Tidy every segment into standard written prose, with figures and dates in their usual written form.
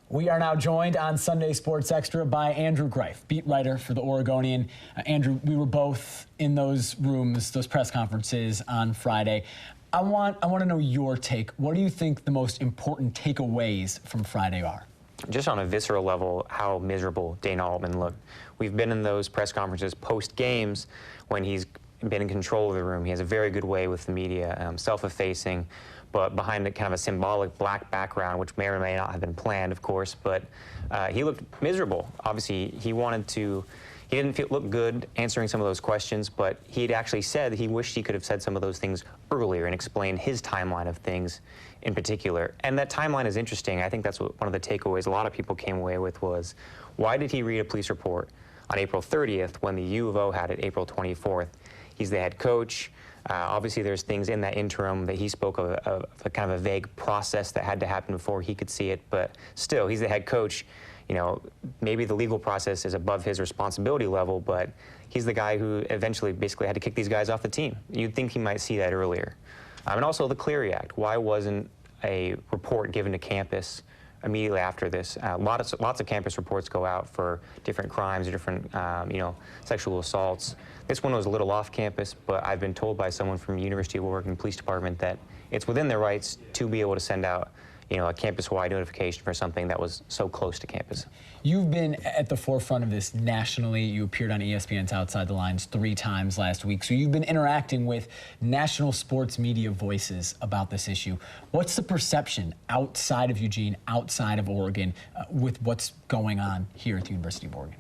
We are now joined on Sunday Sports Extra by Andrew Greif, beat writer for the Oregonian. Andrew, we were both in those rooms, those press conferences on Friday. I want to know your take. What do you think the most important takeaways from Friday are? Just on a visceral level, how miserable Dana Altman looked. We've been in those press conferences post-games when he's been in control of the room. He has a very good way with the media, self-effacing, but behind it kind of a symbolic black background, which may or may not have been planned, of course, but he looked miserable. Obviously, he didn't look good answering some of those questions, but he had actually said he wished he could have said some of those things earlier and explained his timeline of things in particular. And that timeline is interesting. I think that's what one of the takeaways a lot of people came away with was, why did he read a police report on April 30th when the U of O had it April 24th? He's the head coach. Obviously, there's things in that interim that he spoke of a kind of a vague process that had to happen before he could see it, but still, he's the head coach. You know, maybe the legal process is above his responsibility level, but he's the guy who eventually basically had to kick these guys off the team. You'd think he might see that earlier. And also the Cleary Act. Why wasn't a report given to campus immediately after this? Lots of campus reports go out for different crimes, different sexual assaults. This one was a little off campus, but I've been told by someone from the University of Oregon Police Department that it's within their rights to be able to send out a campus-wide notification for something that was so close to campus. You've been at the forefront of this nationally. You appeared on ESPN's Outside the Lines 3 times last week, so you've been interacting with national sports media voices about this issue. What's the perception outside of Eugene, outside of Oregon, with what's going on here at the University of Oregon?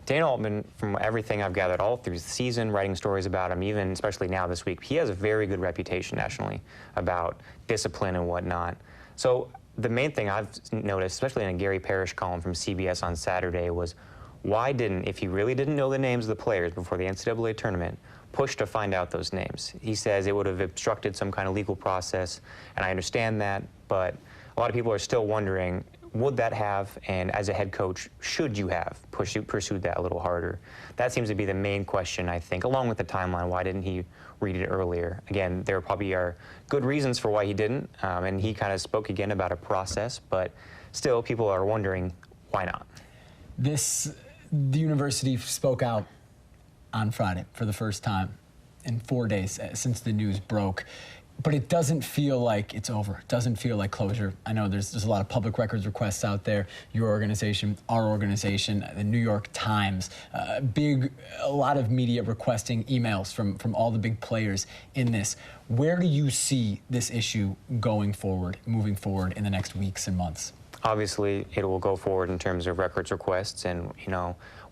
Dana Altman, from everything I've gathered all through the season, writing stories about him, even especially now this week, he has a very good reputation nationally about discipline and whatnot. So the main thing I've noticed, especially in a Gary Parrish column from CBS on Saturday, was why didn't, if he really didn't know the names of the players before the NCAA tournament, push to find out those names? He says it would have obstructed some kind of legal process, and I understand that, but a lot of people are still wondering, would that have, and as a head coach, should you have pursued that a little harder? That seems to be the main question, I think, along with the timeline. Why didn't he read it earlier? Again, there probably are good reasons for why he didn't, and he kind of spoke again about a process, but still people are wondering why not. The university spoke out on Friday for the first time in 4 days since the news broke. But it doesn't feel like it's over. It doesn't feel like closure. I know there's a lot of public records requests out there. Your organization, our organization, the New York Times, a lot of media requesting emails from all the big players in this. Where do you see this issue going forward, moving forward in the next weeks and months? Obviously, it will go forward in terms of records requests and,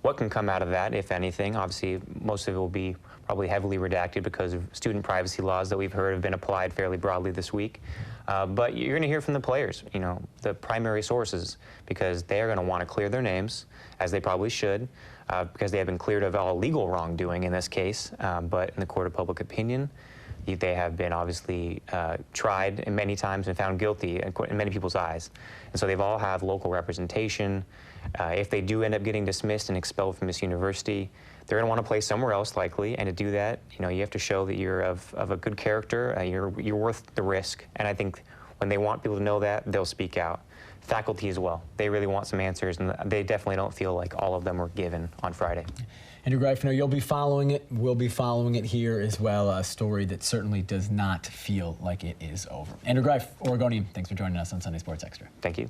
what can come out of that, if anything. Obviously, most of it will be probably heavily redacted because of student privacy laws that we've heard have been applied fairly broadly this week. But you're going to hear from the players, the primary sources, because they are going to want to clear their names, as they probably should, because they have been cleared of all legal wrongdoing in this case. But in the court of public opinion, they have been obviously tried many times and found guilty in many people's eyes. And so they've all have local representation. If they do end up getting dismissed and expelled from this university, they're going to want to play somewhere else likely. And to do that, you have to show that you're of a good character, you're worth the risk. And I think when they want people to know that, they'll speak out. Faculty as well. They really want some answers, and they definitely don't feel like all of them were given on Friday. Andrew Greif, you'll be following it. We'll be following it here as well. A story that certainly does not feel like it is over. Andrew Greif, Oregonian, thanks for joining us on Sunday Sports Extra. Thank you.